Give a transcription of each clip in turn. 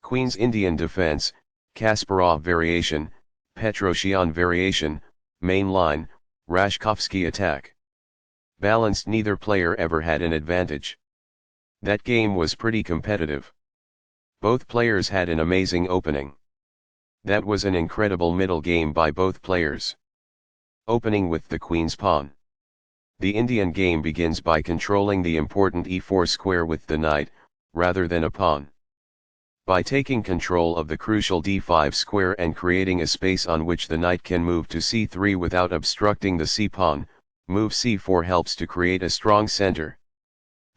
Queen's Indian defense, Kasparov variation, Petrosian variation, main line, Rashkovsky attack. Balanced, neither player ever had an advantage. That game was pretty competitive. Both players had an amazing opening. That was an incredible middle game by both players. Opening with the queen's pawn. The Indian game begins by controlling the important e4 square with the knight, rather than a pawn. By taking control of the crucial d5 square and creating a space on which the knight can move to c3 without obstructing the c-pawn, move c4 helps to create a strong center.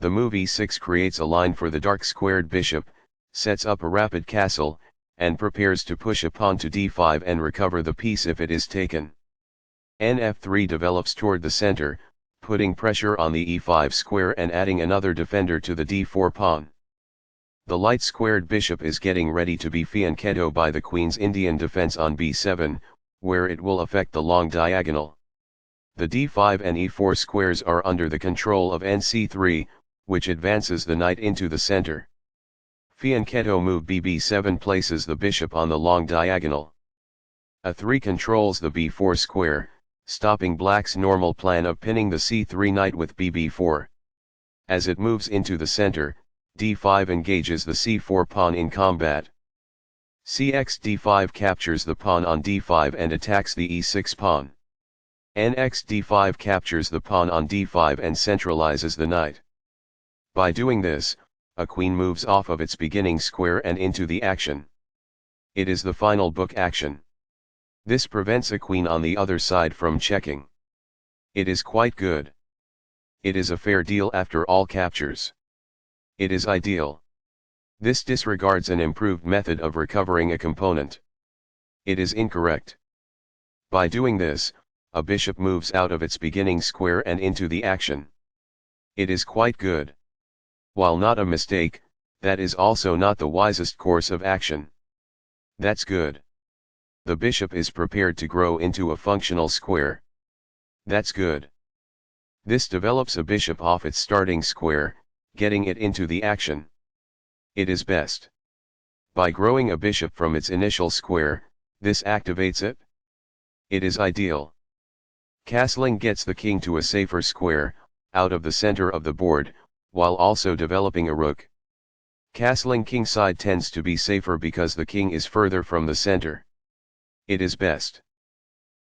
The move e6 creates a line for the dark squared bishop, sets up a rapid castle, and prepares to push a pawn to d5 and recover the piece if it is taken. Nf3 develops toward the center, putting pressure on the e5 square and adding another defender to the d4 pawn. The light squared bishop is getting ready to be fianchetto by the queen's Indian defense on b7, where it will affect the long diagonal. The d5 and e4 squares are under the control of nc3, which advances the knight into the center. Fianchetto move bb7 places the bishop on the long diagonal. a3 controls the b4 square, stopping black's normal plan of pinning the c3 knight with bb4. As it moves into the center, d5 engages the c4 pawn in combat. Cx d5 captures the pawn on d5 and attacks the e6 pawn. Nx d5 captures the pawn on d5 and centralizes the knight. By doing this, a queen moves off of its beginning square and into the action. It is the final book action. This prevents a queen on the other side from checking. It is quite good. It is a fair deal after all captures. It is ideal. This disregards an improved method of recovering a component. It is incorrect. By doing this, a bishop moves out of its beginning square and into the action. It is quite good. While not a mistake, that is also not the wisest course of action. That's good. The bishop is prepared to grow into a functional square. That's good. This develops a bishop off its starting square, getting it into the action. It is best. By growing a bishop from its initial square, this activates it. It is ideal. Castling gets the king to a safer square, out of the center of the board, while also developing a rook. Castling kingside tends to be safer because the king is further from the center. It is best.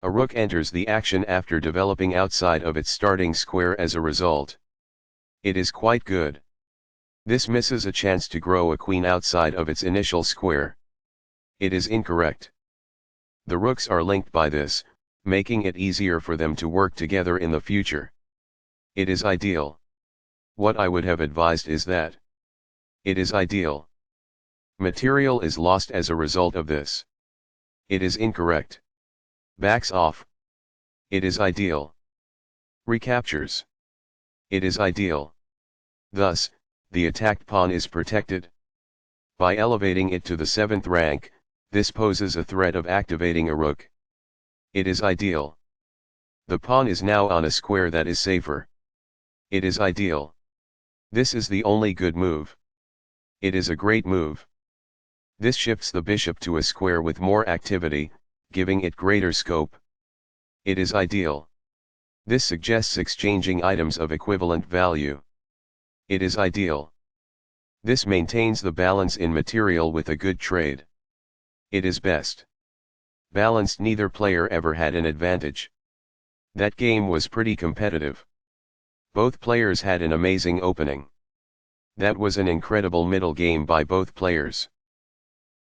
A rook enters the action after developing outside of its starting square as a result. It is quite good. This misses a chance to grow a queen outside of its initial square. It is incorrect. The rooks are linked by this, making it easier for them to work together in the future. It is ideal. What I would have advised is that. It is ideal. Material is lost as a result of this. It is incorrect. Backs off. It is ideal. Recaptures. It is ideal. Thus, the attacked pawn is protected. By elevating it to the 7th rank, this poses a threat of activating a rook. It is ideal. The pawn is now on a square that is safer. It is ideal. This is the only good move. It is a great move. This shifts the bishop to a square with more activity, giving it greater scope. It is ideal. This suggests exchanging items of equivalent value. It is ideal. This maintains the balance in material with a good trade. It is best. Balanced, neither player ever had an advantage. That game was pretty competitive. Both players had an amazing opening. That was an incredible middle game by both players.